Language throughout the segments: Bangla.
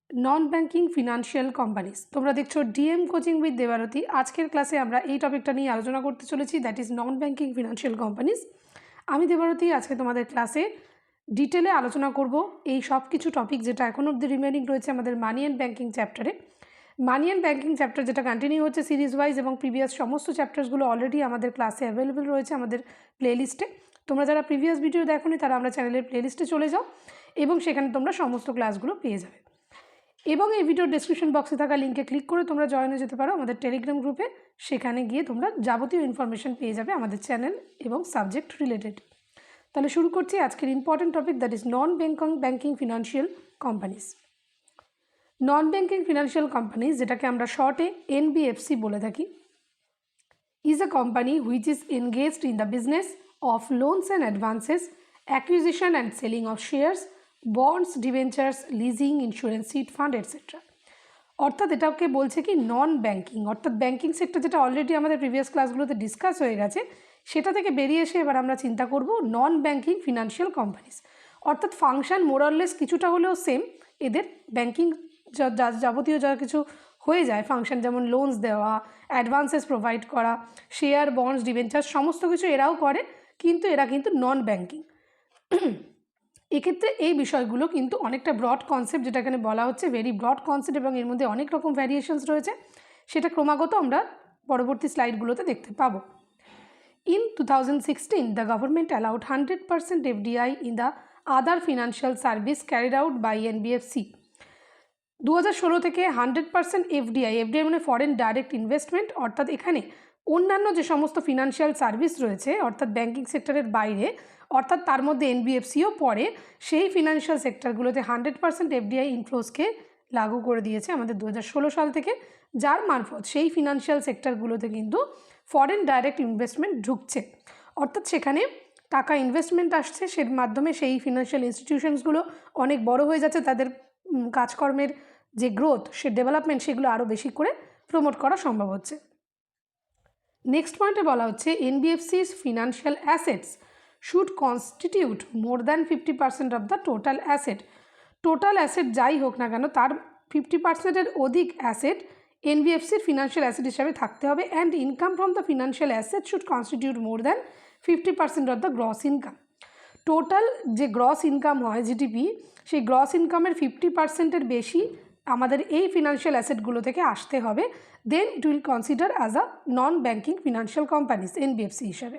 নন ব্যাঙ্কিং ফিনান্সিয়াল কোম্পানিজ। তোমরা দেখছো ডিএম কোচিং উইথ দেবারতী। আজকের ক্লাসে আমরা এই টপিকটা নিয়ে আলোচনা করতে চলেছি, that is non banking financial companies. আমি দেবারতী আজকে তোমাদের ক্লাসে ডিটেলে আলোচনা করব এই সব কিছু টপিক যেটা এখন অবধি রিমেনিং রয়েছে আমাদের মানি অ্যান্ড ব্যাঙ্কিং চ্যাপ্টারে। মানি অ্যান্ড ব্যাঙ্কিং চ্যাপ্টার যেটা কন্টিনিউ হচ্ছে সিরিজ ওয়াইজ, এবং প্রিভিয়াস সমস্ত চ্যাপ্টার্সগুলো অলরেডি আমাদের ক্লাসে অ্যাভেলেবেল রয়েছে আমাদের প্লেলিস্টে। তোমরা যারা প্রিভিয়াস ভিডিও দেখোনি তারা আমরা চ্যানেলের প্লেলিস্টে চলে যাও এবং সেখানে তোমরা সমস্ত ক্লাসগুলো পেয়ে যাবে। এবং এই ভিডিওর ডেসক্রিপশন বক্সে থাকা লিঙ্কে ক্লিক করে তোমরা জয়েন হয়ে যেতে পারো আমাদের টেলিগ্রাম গ্রুপে। সেখানে গিয়ে তোমরা যাবতীয় ইনফরমেশন পেয়ে যাবে আমাদের চ্যানেল এবং সাবজেক্ট রিলেটেড। তাহলে শুরু করছি আজকের important topic, that is non banking financial companies. Non banking financial companies, যেটাকে আমরা শর্টে এনবিএফসি বলে থাকি, is a company which is engaged in the business of loans and advances, acquisition and selling of shares, bonds, debentures, leasing, insurance, seed fund, etc. অর্থাৎ এটাকে বলছে কি নন ব্যাঙ্কিং, অর্থাৎ ব্যাঙ্কিং সেক্টর যেটা অলরেডি আমাদের প্রিভিয়াস ক্লাসগুলোতে ডিসকাস হয়ে গেছে, সেটা থেকে বেরিয়ে এসে এবার আমরা চিন্তা করব নন ব্যাঙ্কিং ফিনান্সিয়াল কোম্পানিজ। অর্থাৎ ফাংশন মোরাললেস কিছুটা হলেও সেম, এদের ব্যাঙ্কিং যাবতীয় যা কিছু হয়ে যায় ফাংশন, যেমন লোনস দেওয়া, অ্যাডভান্সেস প্রোভাইড করা, শেয়ার, বন্ডস, ডিবেঞ্চার, সমস্ত কিছু এরাও করে, কিন্তু এরা কিন্তু নন ব্যাঙ্কিং। এক্ষেত্রে এই বিষয়গুলো কিন্তু অনেকটা ব্রড কনসেপ্ট, যেটা এখানে বলা হচ্ছে ভেরি ব্রড কনসেপ্ট, এবং এর মধ্যে অনেক রকম ভ্যারিয়েশনস রয়েছে, সেটা ক্রমাগত আমরা পরবর্তী স্লাইডগুলোতে দেখতে পাবো। In 2016, the government allowed 100% FDI in the other financial service carried out by NBFC. 2016 থেকে 100% এফডিআই মানে ফরেন ডাইরেক্ট ইনভেস্টমেন্ট, অর্থাৎ এখানে অন্যান্য যে সমস্ত ফিনান্সিয়াল সার্ভিস রয়েছে অর্থাৎ ব্যাঙ্কিং সেক্টরের বাইরে, অর্থাৎ তার মধ্যে এনবিএফসিও পড়ে, সেই ফিনান্সিয়াল সেক্টরগুলোতে 100% এফডিআই ইনফ্লোসকে লাগু করে দিয়েছে আমাদের 2016 সাল থেকে, যার মারফত সেই ফিনান্সিয়াল সেক্টরগুলোতে কিন্তু ফরেন ডাইরেক্ট ইনভেস্টমেন্ট ঢুকছে। অর্থাৎ সেখানে টাকা ইনভেস্টমেন্ট আসছে, সের মাধ্যমে সেই ফিনান্সিয়াল ইনস্টিটিউশনসগুলো অনেক বড় হয়ে যাচ্ছে, তাদের কাজকর্মের যে গ্রোথ, সে ডেভেলপমেন্ট, সেগুলো আরও বেশি করে প্রমোট করা সম্ভব হচ্ছে। নেক্সট পয়েন্টে বলা হচ্ছে NBFCs financial assets should constitute more than 50% of the total asset. Total asset যাই হোক না কেন, তার 50%-এর অধিক অ্যাসেট এনবিএফসির ফিনান্সিয়াল অ্যাসেট হিসাবে থাকতে হবে, and income from the financial asset should constitute more than 50% of the gross income. Total যে গ্রস ইনকাম হয় জিডিপি, সেই গ্রস ইনকামের 50%-এর বেশি আমাদের এই ফিনান্সিয়াল অ্যাসেটগুলো থেকে আসতে হবে, then it will consider as a non banking financial companies NBFC হিসাবে।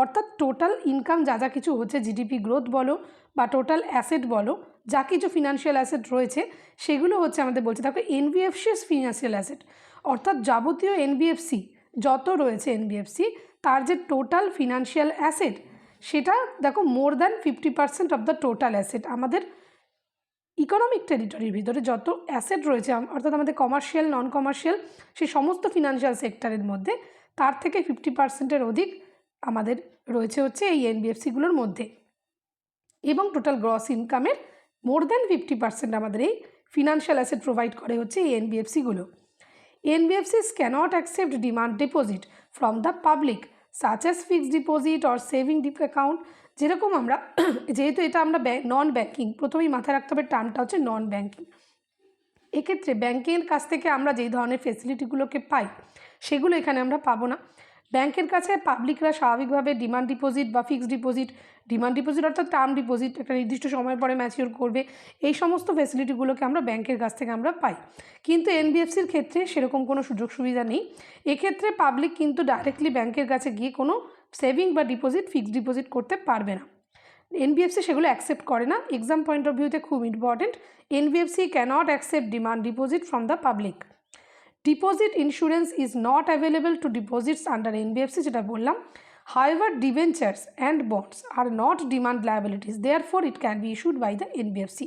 অর্থাৎ টোটাল ইনকাম যা যা কিছু হচ্ছে, জিডিপি গ্রোথ বলো বা টোটাল অ্যাসেট বলো, যা কিছু ফিনান্সিয়াল অ্যাসেট রয়েছে সেগুলো হচ্ছে আমাদের বলছে দেখো এনবিএফসিস ফিনান্সিয়াল অ্যাসেট। অর্থাৎ যাবতীয় এনবিএফসি যত রয়েছে এনবিএফসি, তার যে টোটাল ফিনান্সিয়াল অ্যাসেট, সেটা দেখো মোর than 50% of the total asset. আমাদের ইকোনমিক টেরিটরির ভিতরে যত অ্যাসেট রয়েছে, অর্থাৎ আমাদের কমার্শিয়াল, নন কমার্শিয়াল, সেই সমস্ত ফিনান্সিয়াল সেক্টরের মধ্যে তার থেকে 50%-এর অধিক আমাদের রয়েছে হচ্ছে এই এনবিএফসিগুলোর মধ্যে, এবং টোটাল গ্রস ইনকামের মোর দ্যান 50% আমাদের এই ফিনান্সিয়াল অ্যাসেট প্রোভাইড করে হচ্ছে এই এনবিএফসিগুলো। NBFCs cannot accept demand deposit from the public such as fixed deposit or saving account. যেরকম আমরা যেহেতু এটা আমরা নন ব্যাঙ্কিং, প্রথমেই মাথায় রাখতে হবে টার্মটা হচ্ছে নন ব্যাঙ্কিং। এক্ষেত্রে ব্যাঙ্কের কাছ থেকে আমরা যেই ধরনের ফেসিলিটিগুলোকে পাই সেগুলো এখানে আমরা পাবো না। ব্যাংকের কাছে পাবলিকরা স্বাভাবিকভাবে ডিমান্ড ডিপোজিট বা ফিক্সড ডিপোজিট, ডিমান্ড ডিপোজিট অর্থাৎ টার্ম ডিপোজিট একটা নির্দিষ্ট সময়ের পরে ম্যাচিওর করবে, এই সমস্ত ফেসিলিটিগুলোকে আমরা ব্যাংকের কাছ থেকে আমরা পাই। কিন্তু এনবিএফসির ক্ষেত্রে সেরকম কোনো সুযোগ সুবিধা নেই। এক্ষেত্রে পাবলিক কিন্তু ডাইরেক্টলি ব্যাংকের কাছে গিয়ে কোনো সেভিং বা ডিপোজিট, ফিক্সড ডিপোজিট করতে পারবে না। এনবিএফসি সেগুলো অ্যাকসেপ্ট করে না। এক্সাম পয়েন্ট অফ ভিউতে খুব important, NBFC cannot accept demand deposit from the public. Deposit insurance is not available to deposits under NBFC, যেটা বললাম। However debentures and bonds are not demand liabilities, therefore it can be issued by the NBFC.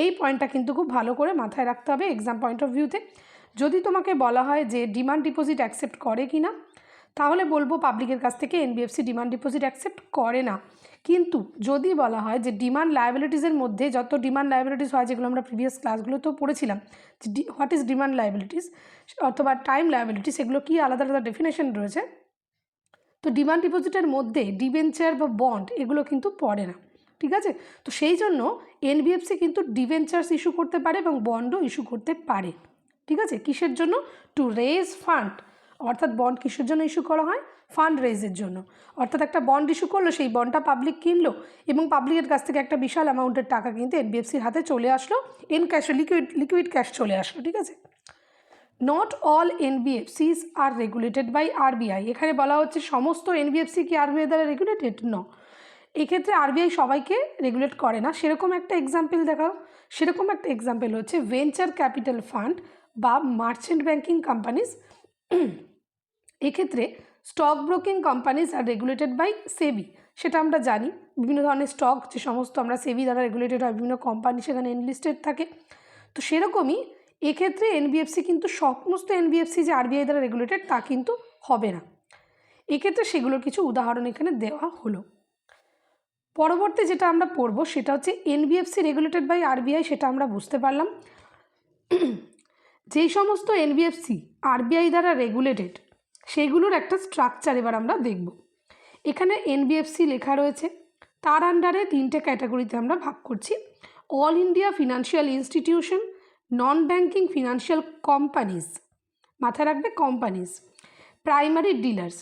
এই পয়েন্টটা কিন্তু খুব ভালো করে মাথায় রাখতে হবে এক্সাম পয়েন্ট অফ ভিউতে। যদি তোমাকে বলা হয় যে ডিমান্ড ডিপোজিট অ্যাকসেপ্ট করে কি না, তাহলে বলবো পাবলিকের কাছ থেকে এনবিএফসি ডিমান্ড ডিপোজিট অ্যাকসেপ্ট করে না। কিন্তু যদি বলা হয় যে ডিমান্ড লায়াবিলিটিসের মধ্যে যত ডিমান্ড লায়াবিলিটিস হয়, যেগুলো আমরা প্রিভিয়াস ক্লাসগুলোতেও পড়েছিলাম, যে হোয়াট ইজ ডিমান্ড লায়াবিলিটিস অথবা টাইম লায়াবিলিটিস, এগুলো কি আলাদা আলাদা ডেফিনেশন রয়েছে। তো ডিমান্ড ডিপোজিটের মধ্যে ডিবেঞ্চার বা বন্ড এগুলো কিন্তু পড়ে না। ঠিক আছে। তো সেই জন্য এনবিএফসি কিন্তু ডিভেঞ্চার্স ইস্যু করতে পারে এবং বন্ডও ইস্যু করতে পারে, ঠিক আছে। কিসের জন্য? টু রেজ ফান্ড, অর্থাৎ বন্ড কিসের জন্য ইস্যু করা হয়? ফান্ড রেজের জন্য। অর্থাৎ একটা বন্ড ইস্যু করলো, সেই বন্ডটা পাবলিক কিনলো এবং পাবলিকের কাছ থেকে একটা বিশাল অ্যামাউন্টের টাকা কিন্তু এনবিএফসির হাতে চলে আসলো, ইন ক্যাশ, লিকুইড ক্যাশ চলে আসলো, ঠিক আছে। Not all NBFCs are regulated by RBI. এখানে বলা হচ্ছে সমস্ত এনবিএফসি কি আরবিআই দ্বারা রেগুলেটেড? ন, এক্ষেত্রে আরবিআই সবাইকে রেগুলেট করে না। সেরকম একটা এক্সাম্পল দেখাও। সেরকম একটা এক্সাম্পল হচ্ছে ভেঞ্চার ক্যাপিটাল ফান্ড বা মার্চেন্ট ব্যাঙ্কিং কোম্পানিজ। এক্ষেত্রে stock broking companies are regulated by SEBI, সেটা আমরা জানি। বিভিন্ন ধরনের স্টক যে সমস্ত আমরা সেবি দ্বারা রেগুলেটেড হয়, বিভিন্ন কোম্পানি সেখানে এনলিস্টেড থাকে। তো সেরকমই এক্ষেত্রে এনবিএফসি কিন্তু সমস্ত এনবিএফসি যে আরবিআই দ্বারা রেগুলেটেড তা কিন্তু হবে না। এক্ষেত্রে সেগুলোর কিছু উদাহরণ এখানে দেওয়া হলো। পরবর্তী যেটা আমরা পড়ব সেটা হচ্ছে এনবিএফসি রেগুলেটেড বাই আরবিআই, সেটা আমরা বুঝতে পারলাম। যেই সমস্ত এনবিএফসি আরবিআই দ্বারা রেগুলেটেড সেগুলোর একটা স্ট্রাকচার এবার আমরা দেখব। এখানে এনবিএফসি লেখা রয়েছে, তার আন্ডারে 3টে ক্যাটাগরিতে আমরা ভাগ করছি। অল ইন্ডিয়া ফিনান্সিয়াল ইনস্টিটিউশন, নন ব্যাঙ্কিং ফিনান্সিয়াল কোম্পানিজ, মাথায় রাখবে কোম্পানিজ, প্রাইমারি ডিলার্স।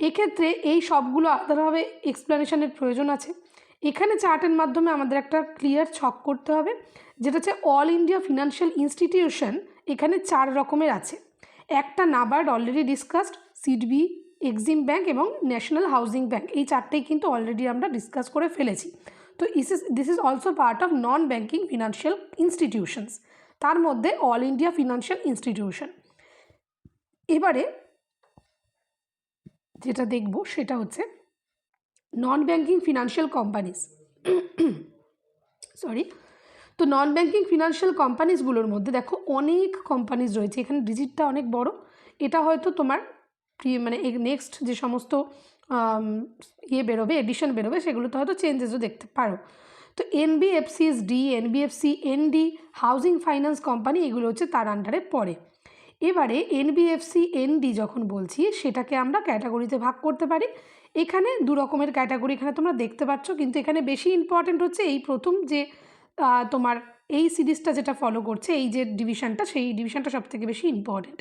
এক্ষেত্রে এই সবগুলো আলাদাভাবে এক্সপ্লেনেশনের প্রয়োজন আছে। এখানে চার্টের মাধ্যমে আমাদের একটা ক্লিয়ার ছক করতে হবে, যেটা হচ্ছে অল ইন্ডিয়া ফিনান্সিয়াল ইনস্টিটিউশন। এখানে 4 রকমের আছে। একটা NABARD, already discussed, SIDBI, Exim bank এবং ন্যাশনাল হাউজিং ব্যাঙ্ক, এই 4টেই কিন্তু অলরেডি আমরা ডিসকাস করে ফেলেছি। তো this is also part of non banking financial institutions, তার মধ্যে অল ইন্ডিয়া ফিনান্সিয়াল ইনস্টিটিউশন। এবারে যেটা দেখব সেটা হচ্ছে নন ব্যাঙ্কিং ফিনান্সিয়াল কোম্পানিজ। সরি, তো নন ব্যাঙ্কিং ফিনান্সিয়াল কোম্পানিজগুলোর মধ্যে দেখো অনেক কোম্পানিজ রয়েছে। এখানে ডিজিটটা অনেক বড়। এটা হয়তো তোমার মানে নেক্সট যে সমস্ত বেরোবে, এডিশন বেরোবে, সেগুলোতে হয়তো চেঞ্জেসও দেখতে পারো। তো NBFCs D, NBFC ND, housing finance company, এগুলো হচ্ছে তার আন্ডারে পড়ে। এবারে এনবিএফসি এনডি যখন বলছি সেটাকে আমরা ক্যাটাগরিতে ভাগ করতে পারি। এখানে 2 রকমের ক্যাটাগরি এখানে তোমরা দেখতে পাচ্ছ, কিন্তু এখানে বেশি ইম্পর্টেন্ট হচ্ছে এই প্রথম যে তোমার এই সিরিজটা যেটা ফলো করছে, এই যে ডিভিশনটা, সেই ডিভিশনটা সবথেকে বেশি ইম্পর্টেন্ট।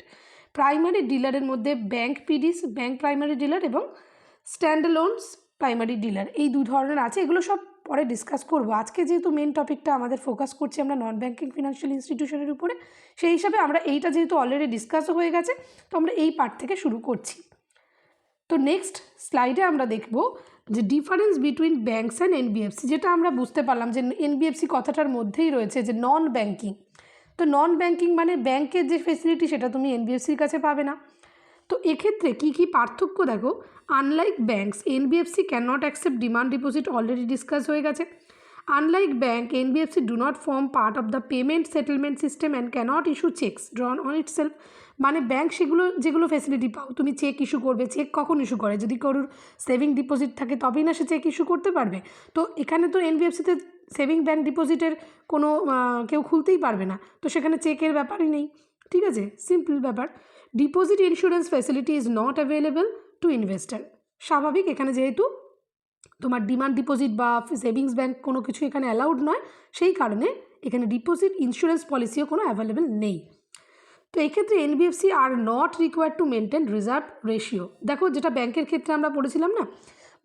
প্রাইমারি ডিলারের মধ্যে ব্যাঙ্ক পিডিস, ব্যাঙ্ক প্রাইমারি ডিলার এবং স্ট্যান্ডঅ্যালোনস প্রাইমারি ডিলার, এই 2 ধরনের আছে। এগুলো সব পরে ডিসকাস করব। আজকে যেহেতু মেন টপিকটা আমাদের ফোকাস করছি আমরা নন ব্যাঙ্কিং ফিনান্সিয়াল ইনস্টিটিউশনের উপরে, সেই হিসাবে আমরা এইটা যেহেতু অলরেডি ডিসকাসও হয়ে গেছে, তো আমরা এই পার্ট থেকে শুরু করছি। তো নেক্সট স্লাইডে আমরা দেখব যে difference between banks and NBFC, যেটা আমরা বুঝতে পারলাম যে এনবিএফসি কথাটার মধ্যেই রয়েছে যে নন ব্যাঙ্কিং। তো নন ব্যাঙ্কিং মানে ব্যাংকের যে ফেসিলিটি সেটা তুমি এনবিএফসির কাছে পাবে না। তো এক্ষেত্রে কী কী পার্থক্য দেখো। Unlike banks, NBFC can not accept demand deposit, already discuss হয়ে গেছে। Unlike bank, NBFC do not form part of the payment settlement system and cannot issue cheques drawn on itself. মানে ব্যাঙ্ক যেগুলো ফেসিলিটি পাও, তুমি চেক ইস্যু করবে, চেক কখন ইস্যু করে? যদি কারোর সেভিং ডিপোজিট থাকে তবেই না সে চেক ইস্যু করতে পারবে। তো এখানে তো এনবিএফসিতে সেভিং ব্যাঙ্ক ডিপোজিটের কোনো কেউ খুলতেই পারবে না, তো সেখানে চেকের ব্যাপারই নেই, ঠিক আছে, সিম্পল ব্যাপার। Deposit insurance facility is not available two investor. স্বাভাবিক, এখানে যেহেতু তোমার ডিমান্ড ডিপোজিট বা সেভিংস ব্যাঙ্ক কোনো কিছু এখানে অ্যালাউড নয়, সেই কারণে এখানে ডিপোজিট ইন্স্যুরেন্স পলিসিও কোনো অ্যাভেলেবেল নেই। তো এক্ষেত্রে NBFC are not required to maintain reserve ratio. দেখো, যেটা ব্যাংকের ক্ষেত্রে আমরা পড়েছিলাম না,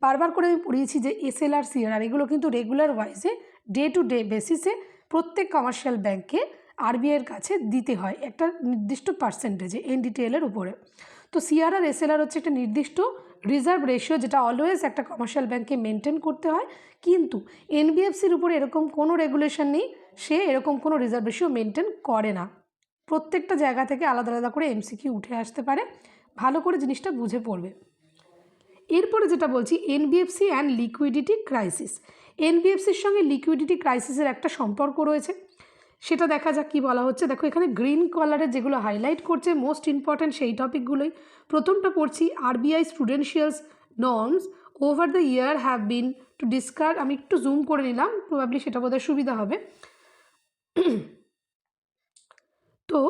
বারবার করে আমি পড়িয়েছি যে এসএলআর, সিআরআর এগুলো কিন্তু রেগুলার ওয়াইজে ডে টু ডে বেসিসে প্রত্যেক কমার্শিয়াল ব্যাংকে আরবিআইয়ের কাছে দিতে হয় একটা নির্দিষ্ট পার্সেন্টেজে এনডিটিএলের উপরে। তো সিআরআর, এসএলআর হচ্ছে একটা নির্দিষ্ট রিজার্ভ রেশিও, যেটা অলওয়েজ একটা কমার্শিয়াল ব্যাংকে মেনটেন করতে হয়। কিন্তু এনবিএফসির উপরে এরকম কোনো রেগুলেশন নেই, সে এরকম কোনো রিজার্ভ রেশিও মেনটেন করে না। প্রত্যেকটা জায়গা থেকে আলাদা আলাদা করে এমসিকিউ উঠে আসতে পারে, ভালো করে জিনিসটা বুঝে পড়বে। এরপরে যেটা বলছি, এনবিএফসি অ্যান্ড লিকুইডিটি ক্রাইসিস। এনবিএফসির সঙ্গে লিকুইডিটি ক্রাইসিসের একটা সম্পর্ক রয়েছে, সেটা দেখা যাক কী বলা হচ্ছে। দেখো, এখানে গ্রিন কালারের যেগুলো হাইলাইট করছে মোস্ট ইম্পর্ট্যান্ট সেই টপিকগুলোই। প্রথমটা পড়ছি, RBI prudentials norms over the year have been to discuss. আমি একটু জুম করে নিলাম, প্রবাবলি সেটা বোধহয় সুবিধা হবে। তো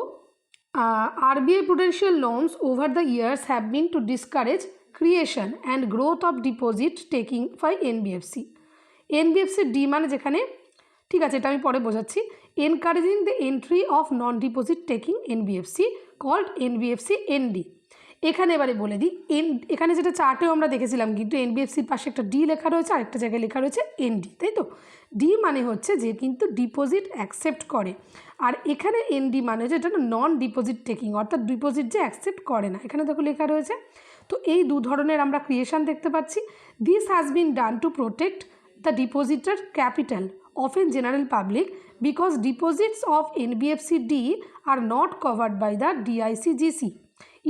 RBI prudential norms over the years have been to discourage creation and growth of deposit taking by NBFC. NBFC D মানে যেখানে, ঠিক আছে এটা আমি পরে বোঝাচ্ছি, encouraging the entry of non deposit taking NBFC called NBFC ND. এখানে এবারে বলে দিই, এখানে যেটা চার্টেও আমরা দেখেছিলাম কিন্তু এনবিএফসির পাশে একটা ডি লেখা রয়েছে, আরেকটা জায়গায় লেখা রয়েছে এনডি, তাই তো? ডি মানে হচ্ছে যে কিন্তু ডিপোজিট অ্যাকসেপ্ট করে, আর এখানে এনডি মানে হচ্ছে এটা নন ডিপোজিট টেকিং, অর্থাৎ ডিপোজিট যে অ্যাকসেপ্ট করে না, এখানে দেখো লেখা রয়েছে। তো এই দু ধরনের আমরা ক্রিয়েশন দেখতে পাচ্ছি। This has been done to protect the depositor capital of in general public because deposits of NBFC-D are not covered by the DICGC.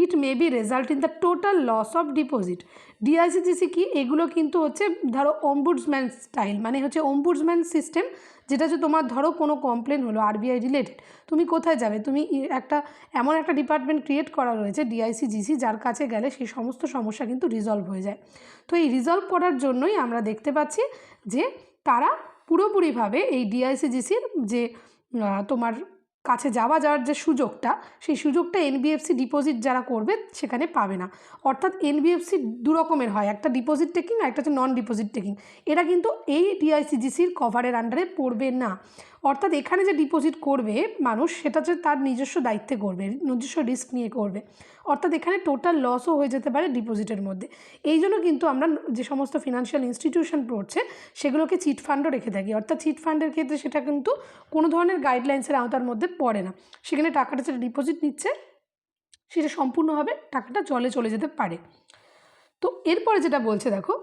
It may be result in the total loss of deposit. DICGC কি, এগুলো কিন্তু হচ্ছে ধরো অম্বুডসম্যান স্টাইল, মানে হচ্ছে অম্বুডসম্যান সিস্টেম, যেটা হচ্ছে তোমার ধরো কোনো কমপ্লেন হলো আরবিআই রিলেটেড, তুমি কোথায় যাবে? তুমি এমন একটা ডিপার্টমেন্ট ক্রিয়েট করা রয়েছে ডিআইসিজিসি, যার কাছে গেলে সেই সমস্ত সমস্যা কিন্তু রিজলভ হয়ে যায়। তো এই রিজলভ করার জন্যই আমরা দেখতে পাচ্ছি যে তারা পুরোপুরিভাবে এই ডিআইসিজিসির যে তোমার কাছে যাওয়ার যে সুযোগটা, সেই সুযোগটা এনবিএফসি ডিপোজিট যারা করবে সেখানে পাবে না। অর্থাৎ এনবিএফসি দু রকমের হয়, একটা ডিপোজিট টেকিং আর একটা হচ্ছে নন ডিপোজিট টেকিং। এরা কিন্তু এই ডিআইসিজিসির কভারের আন্ডারে পড়বে না। অর্থাৎ এখানে যে ডিপোজিট করবে মানুষ, সেটা হচ্ছে তার নিজস্ব দায়িত্বে করবে, নিজস্ব রিস্ক নিয়ে করবে। অর্থাৎ এখানে টোটাল লসও হয়ে যেতে পারে ডিপোজিটের মধ্যে। এই জন্য কিন্তু আমরা যে সমস্ত ফিনান্সিয়াল ইনস্টিটিউশন পড়ছে সেগুলোকে চিট ফান্ডও রেখে থাকি। অর্থাৎ চিট ফান্ডের ক্ষেত্রে সেটা কিন্তু কোনো ধরনের গাইডলাইন্সের আওতার মধ্যে পড়ে না। সেখানে টাকাটা যেটা ডিপোজিট নিচ্ছে সেটা সম্পূর্ণভাবে টাকাটা জলে চলে যেতে পারে। তো এরপরে যেটা বলছে দেখো,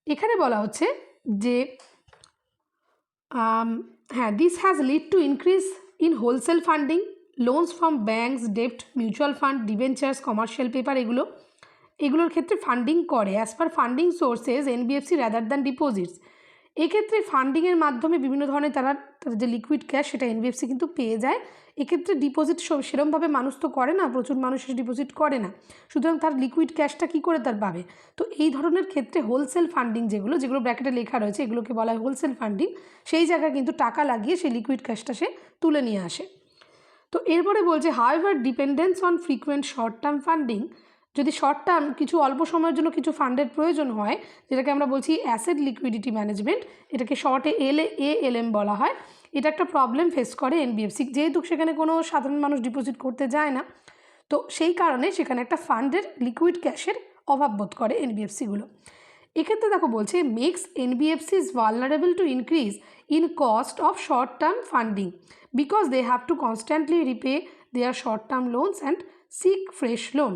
এখানে বলা হচ্ছে যে হ্যাঁ, this has lead to increase in wholesale funding, loans from banks, ডেপ্ট, mutual fund, debentures, commercial paper, এগুলোর ক্ষেত্রে ফান্ডিং করে as per funding sources NBFC rather than deposits. এক্ষেত্রে ফান্ডিংয়ের মাধ্যমে বিভিন্ন ধরনের তারা যে লিকুইড ক্যাশ সেটা এনবিএফসি কিন্তু পেয়ে যায়। এক্ষেত্রে ডিপোজিট সেরমভাবে মানুষ তো করে না, প্রচুর মানুষ ডিপোজিট করে না, সুতরাং তার লিকুইড ক্যাশটা কী করে তার পাবে? তো এই ধরনের ক্ষেত্রে হোলসেল ফান্ডিং যেগুলো ব্র্যাকেটে লেখা রয়েছে, এগুলোকে বলা হয় হোলসেল ফান্ডিং। সেই জায়গায় কিন্তু টাকা লাগিয়ে সেই লিকুইড ক্যাশটা সে তুলে নিয়ে আসে। তো এরপরে বলছে however dependence on frequent short term funding, যদি শর্ট টার্ম কিছু অল্প সময়ের জন্য কিছু ফান্ডের প্রয়োজন হয়, যেটাকে আমরা বলছি অ্যাসেট লিকুইডিটি ম্যানেজমেন্ট, এটাকে শর্টে ALM বলা হয়, এটা একটা প্রবলেম ফেস করে এনবিএফসি, যেহেতু সেখানে কোনো সাধারণ মানুষ ডিপোজিট করতে যায় না। তো সেই কারণে সেখানে একটা ফান্ডের লিকুইড ক্যাশের অভাব বোধ করে এনবিএফসিগুলো। এক্ষেত্রে দেখো বলছে makes NBFC is vulnerable to increase in cost of short term funding because they have to constantly repay their short term loans and seek fresh loan.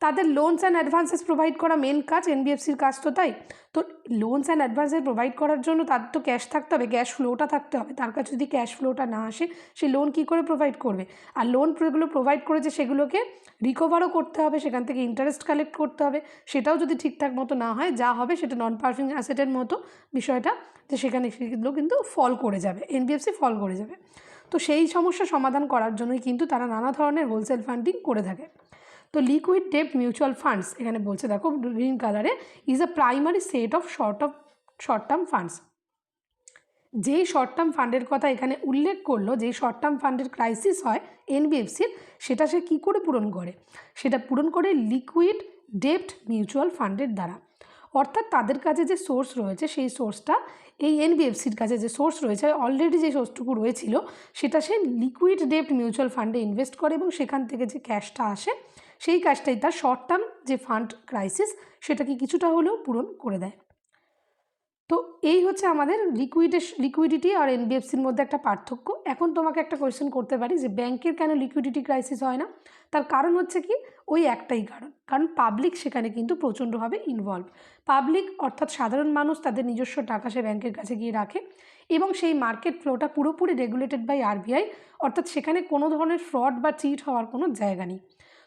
তাদের লোনস অ্যান্ড অ্যাডভান্সেস প্রোভাইড করা মেন কাজ, এনবিএফসির কাজ তো তাই। তো লোনস অ্যান্ড অ্যাডভান্সেস প্রোভাইড করার জন্য তাদের তো ক্যাশ থাকতে হবে, ক্যাশ ফ্লোটা থাকতে হবে। তার কাছে যদি ক্যাশ ফ্লোটা না আসে, সে লোন কী করে প্রোভাইড করবে? আর লোনগুলো প্রোভাইড করেছে সেগুলোকে রিকভারও করতে হবে, সেখান থেকে ইন্টারেস্ট কালেক্ট করতে হবে। সেটাও যদি ঠিকঠাক মতো না হয়, যা হবে সেটা নন পারফর্মিং অ্যাসেটের মতো বিষয়টা, যে সেখানে সেগুলো কিন্তু ফল করে যাবে, এনবিএফসি ফল করে যাবে। তো সেই সমস্যা সমাধান করার জন্যই কিন্তু তারা নানা ধরনের হোলসেল ফান্ডিং করে থাকে। তো লিকুইড ডেপ্ট মিউচুয়াল ফান্ডস, এখানে বলছে দেখো গ্রিন কালারে, is a primary set of short term funds. যেই শর্ট টার্ম ফান্ডের কথা এখানে উল্লেখ করলো, যেই শর্ট টার্ম ফান্ডের ক্রাইসিস হয় এনবিএফসির, সেটা সে কী করে পূরণ করে? সেটা পূরণ করে লিকুইড ডেপ্ট মিউচুয়াল ফান্ডের দ্বারা। অর্থাৎ তাদের কাছে যে সোর্স রয়েছে, সেই সোর্সটা এই এনবিএফসির কাছে যে সোর্স রয়েছে, অলরেডি যে সোর্সটুকু রয়েছিল, সেটা সে লিকুইড ডেপ্ট মিউচুয়াল ফান্ডে ইনভেস্ট করে এবং সেখান থেকে যে ক্যাশটা আসে, সেই কাজটাই তার শর্ট টার্ম যে ফান্ড ক্রাইসিস সেটাকে কিছুটা হলেও পূরণ করে দেয়। তো এই হচ্ছে আমাদের লিকুইডিটি আর এনবিএফসির মধ্যে একটা পার্থক্য। এখন তোমাকে একটা কোয়েশ্চেন করতে পারি যে ব্যাংকের কেন লিকুইডিটি ক্রাইসিস হয় না? তার কারণ হচ্ছে কি, ওই একটাই কারণ পাবলিক সেখানে কিন্তু প্রচণ্ডভাবে ইনভলভ। পাবলিক অর্থাৎ সাধারণ মানুষ তাদের নিজস্ব টাকা সে ব্যাংকের কাছে গিয়ে রাখে এবং সেই মার্কেট ফ্লোটা পুরোপুরি রেগুলেটেড বাই আরবিআই, অর্থাৎ সেখানে কোনো ধরনের ফ্রড বা চিট হওয়ার কোনো জায়গা নেই।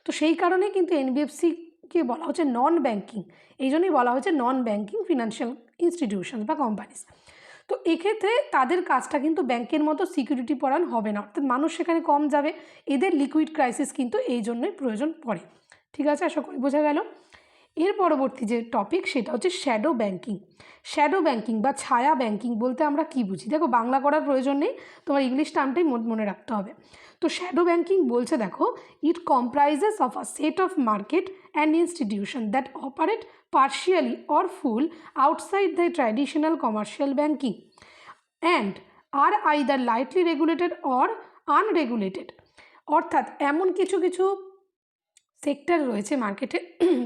তো সেই কারণে কিন্তু এনবিএফসিকে বলা হচ্ছে নন ব্যাংকিং, এই জন্যই বলা হচ্ছে নন ব্যাংকিং ফিনান্সিয়াল ইনস্টিটিউশন বা কোম্পানিজ। তো এক্ষেত্রে তাদের কাজটা কিন্তু ব্যাংকের মতো সিকিউরিটি পরায়ণ হবে না, অর্থাৎ মানুষ সেখানে কম যাবে। এদের লিকুইড ক্রাইসিস কিন্তু এই জন্যই প্রয়োজন পড়ে। ঠিক আছে, আশা করি বোঝা গেল। এর পরবর্তী যে টপিক সেটা হচ্ছে শ্যাডো ব্যাংকিং। শ্যাডো ব্যাংকিং বা ছায়া ব্যাংকিং বলতে আমরা কি বুঝি? দেখো, বাংলা করার প্রয়োজন নেই, তোমার ইংলিশ টার্মটাই মনে রাখতে হবে। তো শ্যাডো ব্যাংকিং বলছে দেখো, it comprises of a set of market and institutions that operate partially or full outside the traditional commercial banking and are either lightly regulated or unregulated. অর্থাৎ এমন কিছু কিছু সেক্টর রয়েছে মার্কেটে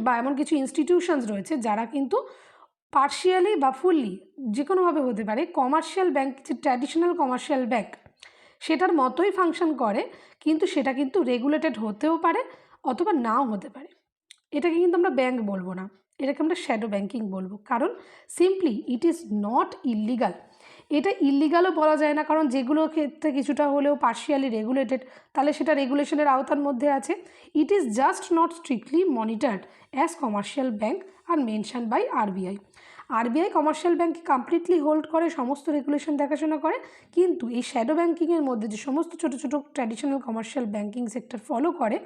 বা এমন কিছু ইনস্টিটিউশনস রয়েছে যারা কিন্তু পার্শিয়ালি বা ফুললি যে কোনোভাবে হতে পারে কমার্শিয়াল ব্যাংক, যে ট্র্যাডিশনাল কমার্শিয়াল ব্যাংক সেটার মতোই ফাংশন করে, কিন্তু সেটা কিন্তু রেগুলেটেড হতেও পারে অথবা নাও হতে পারে। এটাকে কিন্তু আমরা ব্যাংক বলবো না, এটাকে আমরা শ্যাডো ব্যাংকিং বলবো, কারণ simply it is not illegal. এটা ইললিগালও বলা যায় না, কারণ যেগুলোর ক্ষেত্রে কিছুটা হলেও পার্শিয়ালি রেগুলেটেড তাহলে সেটা রেগুলেশনের আওতার মধ্যে আছে। It is just not strictly monitored as commercial bank are mention by RBI. RBI commercial ব্যাংকে কমপ্লিটলি হোল্ড করে, সমস্ত রেগুলেশন দেখাশোনা করে, কিন্তু এই শ্যাডো ব্যাংকিংয়ের মধ্যে যে সমস্ত ছোটো ছোটো traditional commercial banking sector follow করে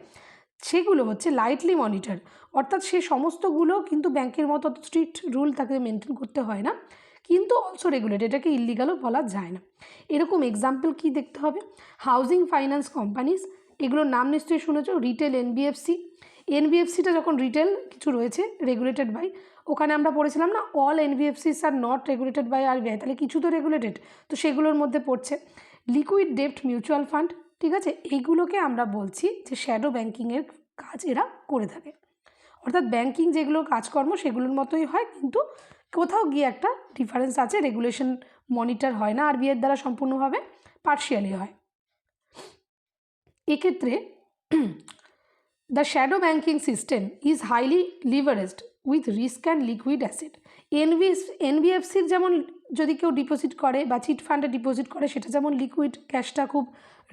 সেগুলো হচ্ছে লাইটলি মনিটর, অর্থাৎ সে সমস্তগুলো কিন্তু ব্যাংকের মতো স্ট্রিক্ট রুল তাকে মেনটেন করতে হয় না, কিন্তু অলসো রেগুলেট, এটাকে ইললিগালও বলা যায় না। এরকম এক্সাম্পল কি দেখতে হবে? হাউজিং ফাইন্যান্স কোম্পানিজ, এগুলোর নাম নিশ্চয়ই শুনেছ। রিটেল এনবিএফসি, এনবিএফসিটা যখন রিটেল কিছু রয়েছে রেগুলেটেড বাই, ওখানে আমরা পড়েছিলাম না all NBFCs are not regulated by RBI, তাহলে কিছু তো রেগুলেটেড, তো সেগুলোর মধ্যে পড়ছে। লিকুইড ডেপ্ট মিউচুয়াল ফান্ড, ঠিক আছে, এইগুলোকে আমরা বলছি যে শ্যাডো ব্যাংকিংয়ের কাজ এরা করে থাকে, অর্থাৎ ব্যাংকিং যেগুলো কাজকর্ম সেগুলোর মতোই হয়, কিন্তু কোথাও গিয়ে একটা ডিফারেন্স আছে, রেগুলেশন মনিটর হয় না আরবিআইয়ের দ্বারা সম্পূর্ণভাবে, পার্শিয়ালি হয়। এক্ষেত্রে the shadow banking system is highly leveraged with risk and liquid asset. এনবিএফসির যেমন যদি কেউ ডিপোজিট করে বা চিট ফান্ডে ডিপোজিট করে সেটা যেমন লিকুইড, ক্যাশটা খুব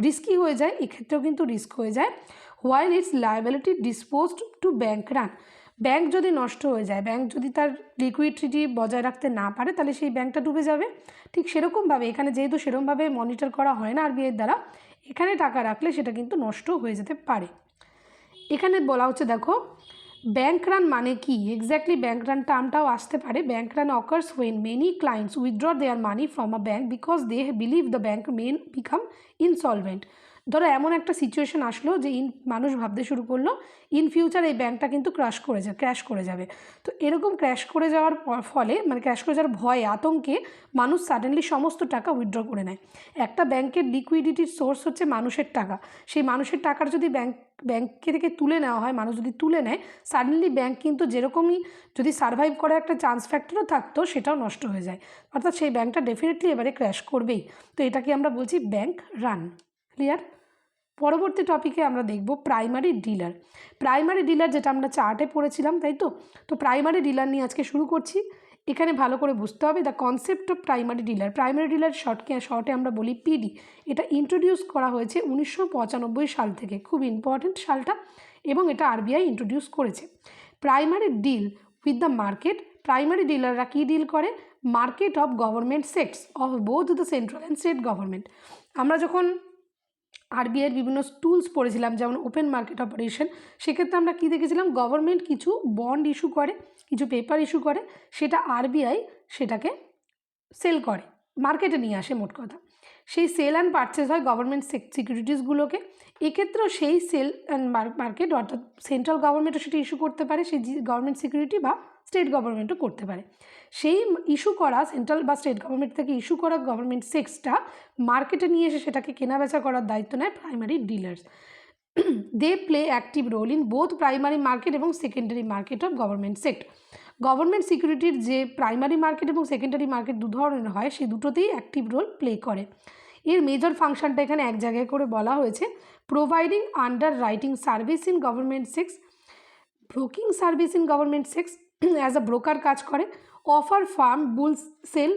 রিস্কি হয়ে যায়, এক্ষেত্রেও কিন্তু রিস্ক হয়ে যায়। While it's liability disposed to bank run, bank যদি নষ্ট হয়ে যায়, ব্যাংক যদি তার লিকুইডিটি বজায় রাখতে না পারে তাহলে সেই ব্যাংকটা ডুবে যাবে। ঠিক সেরকমভাবে এখানে যেহেতু সেরকমভাবে মনিটর করা হয় না আরবিআইয়ের দ্বারা, এখানে টাকা রাখলে সেটা কিন্তু নষ্ট হয়ে যেতে পারে। এখানে বলা হচ্ছে দেখো ব্যাংক রান মানে কি, এক্স্যাক্টলি ব্যাংক রান টার্মটাও আসতে পারে। Bank run occurs when many clients withdraw their money from a bank because they believe the bank may become insolvent. ধরো এমন একটা সিচুয়েশন আসলো যে মানুষ ভাবতে শুরু করলো ইন ফিউচার এই ব্যাংকটা কিন্তু ক্র্যাশ করে যাবে, তো এরকম ক্র্যাশ করে যাওয়ার ফলে মানে ক্র্যাশ করে যাওয়ার ভয়ে আতঙ্কে মানুষ সাডেনলি সমস্ত টাকা উইথড্র করে নেয়। একটা ব্যাংকের লিকুইডিটির সোর্স হচ্ছে মানুষের টাকা, সেই মানুষের টাকার যদি ব্যাংকে থেকে তুলে নেওয়া হয়, মানুষ যদি তুলে নেয়, সাডেনলি ব্যাংক কিন্তু যেরকমই যদি সারভাইভ করার একটা চান্স ফ্যাক্টরও থাকতো সেটাও নষ্ট হয়ে যায়, অর্থাৎ সেই ব্যাংকটা ডেফিনেটলি এবারে ক্র্যাশ করবেই। তো এটাকে আমরা বলছি ব্যাংক রান। ক্লিয়ার? পরবর্তী টপিকে আমরা দেখব প্রাইমারি ডিলার। প্রাইমারি ডিলার যেটা আমরা চার্টে পড়েছিলাম, তাই তো প্রাইমারি ডিলার নিয়ে আজকে শুরু করছি। এখানে ভালো করে বুঝতে হবে the concept of primary dealer. Primary dealer শর্টে আমরা বলি পিডি। এটা ইন্ট্রোডিউস করা হয়েছে 1995 সাল থেকে, খুব ইম্পর্টেন্ট সালটা, এবং এটা আরবিআই ইন্ট্রোডিউস করেছে। Primary deal with the market, primary ডিলাররা কী ডিল করে? Market of government secs of both the central and state government. আমরা যখন আরবিআইয়ের বিভিন্ন টুলস পড়েছিলাম যেমন ওপেন মার্কেট অপারেশন, সেক্ষেত্রে আমরা কী দেখেছিলাম? গভর্নমেন্ট কিছু বন্ড ইস্যু করে, কিছু পেপার ইস্যু করে, সেটা আরবিআই সেটাকে সেল করে, মার্কেটে নিয়ে আসে, মোট কথা সেই সেল অ্যান্ড পারচেস হয় গভর্নমেন্ট সিকিউরিটিসগুলোকে। এক্ষেত্রেও সেই সেল অ্যান্ড মার্কেট অর্থাৎ সেন্ট্রাল গভর্নমেন্টও সেটা ইস্যু করতে পারে, সেই গভর্নমেন্ট সিকিউরিটি, বা স্টেট গভর্নমেন্টও করতে পারে। সেই ইস্যু করা সেন্ট্রাল বা স্টেট গভর্নমেন্ট থেকে ইস্যু করা গভর্নমেন্ট সেক্টরটা মার্কেটে নিয়ে এসে সেটাকে কেনাবেচা করার দায়িত্ব নেয় primary dealers. They play active role in both primary market এবং secondary market of government sector. Government সিকিউরিটির যে প্রাইমারি মার্কেট এবং সেকেন্ডারি মার্কেট দু ধরনের হয়, সেই দুটোতেই অ্যাক্টিভ রোল প্লে করে। এর মেজর ফাংশনটা এখানে এক জায়গায় করে বলা হয়েছে, providing under writing service in government sector, broking service in government sector, as a broker কাজ করে, অফার ফার্ম বুল সেল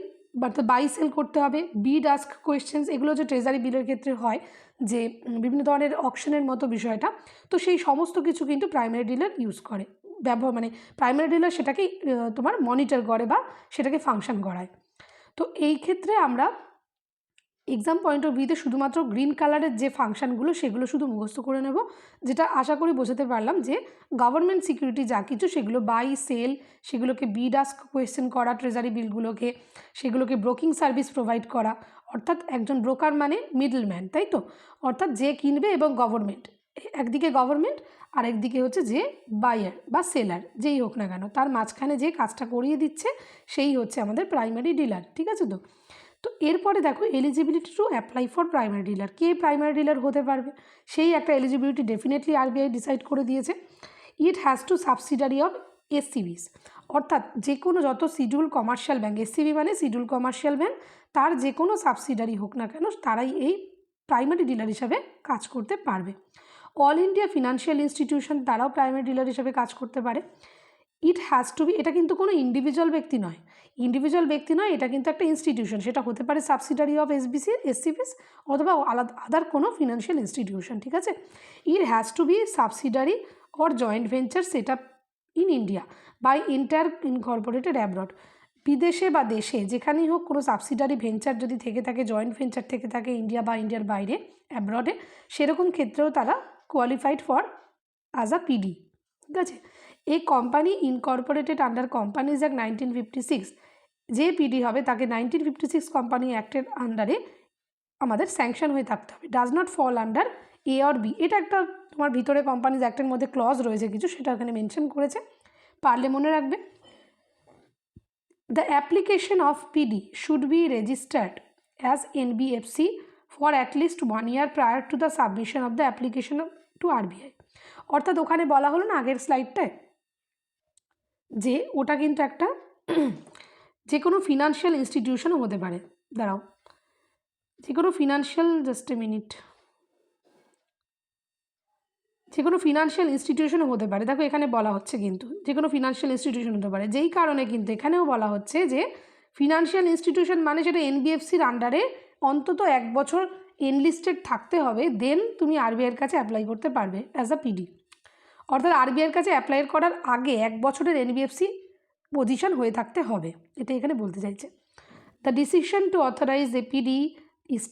অর্থাৎ বাই সেল করতে হবে, বিড আস্ক কোয়েশ্চেন্স, এগুলো যে ট্রেজারি বিলের ক্ষেত্রে হয়, যে বিভিন্ন ধরনের অকশনের মতো বিষয়টা, তো সেই সমস্ত কিছু কিন্তু প্রাইমারি ডিলার ইউজ করে, মানে প্রাইমারি ডিলার সেটাকে তোমার মনিটর করে বা সেটাকে ফাংশন করায়। তো এই ক্ষেত্রে আমরা এক্সাম পয়েন্ট অফ ভিউতে শুধুমাত্র গ্রিন কালারের যে ফাংশানগুলো সেগুলো শুধু মুখস্থ করে নেব, যেটা আশা করি বোঝাতে পারলাম যে গভর্নমেন্ট সিকিউরিটি যা কিছু সেগুলো বাই সেল, সেগুলোকে বিড আস্ক কোয়েশ্চেন করা, ট্রেজারি বিলগুলোকে, সেগুলোকে ব্রোকিং সার্ভিস প্রোভাইড করা, অর্থাৎ একজন ব্রোকার মানে মিডলম্যান, তাই তো, অর্থাৎ যে কিনবে এবং গভর্নমেন্ট একদিকে গভর্নমেন্ট আর একদিকে হচ্ছে যে বায়ার বা সেলার, যেই হোক না কেন, তার মাঝখানে যে কাজটা করিয়ে দিচ্ছে সেই হচ্ছে আমাদের প্রাইমারি ডিলার। ঠিক আছে? তো এরপরে দেখো eligibility to apply for primary dealer. K primary dealer হতে পারবে সেই একটা এলিজিবিলিটি ডেফিনেটলি আরবিআই ডিসাইড করে দিয়েছে। It has to subsidiary of SCBs, অর্থাৎ যে কোনো যত শিডিউল কমার্শিয়াল ব্যাঙ্ক, এসসিবি মানে শিডিউল কমার্শিয়াল ব্যাঙ্ক, তার যে কোনো সাবসিডারি হোক না কেন তারাই এই প্রাইমারি ডিলার হিসাবে কাজ করতে পারবে। অল ইন্ডিয়া ফিনান্সিয়াল ইনস্টিটিউশন তারাও প্রাইমারি ডিলার হিসাবে কাজ করতে পারে। ইট হ্যাজ টু বি, এটা কিন্তু কোনো ইন্ডিভিজুয়াল ব্যক্তি নয়, এটা কিন্তু একটা ইনস্টিটিউশন, সেটা হতে পারে সাবসিডারি অফ এসসিবিস অথবা আলাদা আদার কোনো ফিনান্সিয়াল ইনস্টিটিউশন। ঠিক আছে? It has to be subsidiary or joint venture set up in India by incorporated abroad. বিদেশে বা দেশে যেখানেই হোক কোনো সাবসিডারি ভেঞ্চার যদি থেকে থাকে, জয়েন্ট ভেঞ্চার থেকে থাকে ইন্ডিয়া বা ইন্ডিয়ার বাইরে অ্যাব্রডে, সেরকম ক্ষেত্রেও তারা qualified for as a PD. ঠিক আছে? এই company Incorporated under companies act 1956, যে পিডি হবে তাকে 1956 কোম্পানি অ্যাক্টের আন্ডারে আমাদের স্যাংশন হয়ে থাকতে হবে। Does not fall under A or B, এটা একটা তোমার ভিতরে কোম্পানিজ অ্যাক্টের মধ্যে ক্লজ রয়েছে কিছু, সেটা এখানে মেনশন করেছে, পারলে মনে রাখবে। The application of PD should be registered as NBFC for at least 1 year prior to the submission of the application to RBI. অর্থাৎ ওখানে বলা হলো না আগের স্লাইডটায় যে ওটা কিন্তু একটা যে কোনো ফিনান্সিয়াল ইনস্টিটিউশনও হতে পারে, দাঁড়াও, যে কোনো ফিনান্সিয়াল ইনস্টিটিউশনও হতে পারে। দেখো এখানে বলা হচ্ছে কিন্তু যে কোনো ফিনান্সিয়াল ইনস্টিটিউশন হতে পারে, যেই কারণে কিন্তু এখানেও বলা হচ্ছে যে ফিনান্সিয়াল ইনস্টিটিউশন মানে সেটা এনবিএফসির আন্ডারে অন্তত 1 বছর এনলিস্টেড থাকতে হবে, দেন তুমি আরবিআইয়ের কাছে অ্যাপ্লাই করতে পারবে অ্যাজ আ পিডি। অর্থাৎ আরবিআইয়ের কাছে অ্যাপ্লাই করার আগে 1 বছরের এনবিএফসি পজিশন হয়ে থাকতে হবে, এটা এখানে বলতে চাইছে। The decision to authorise a PD is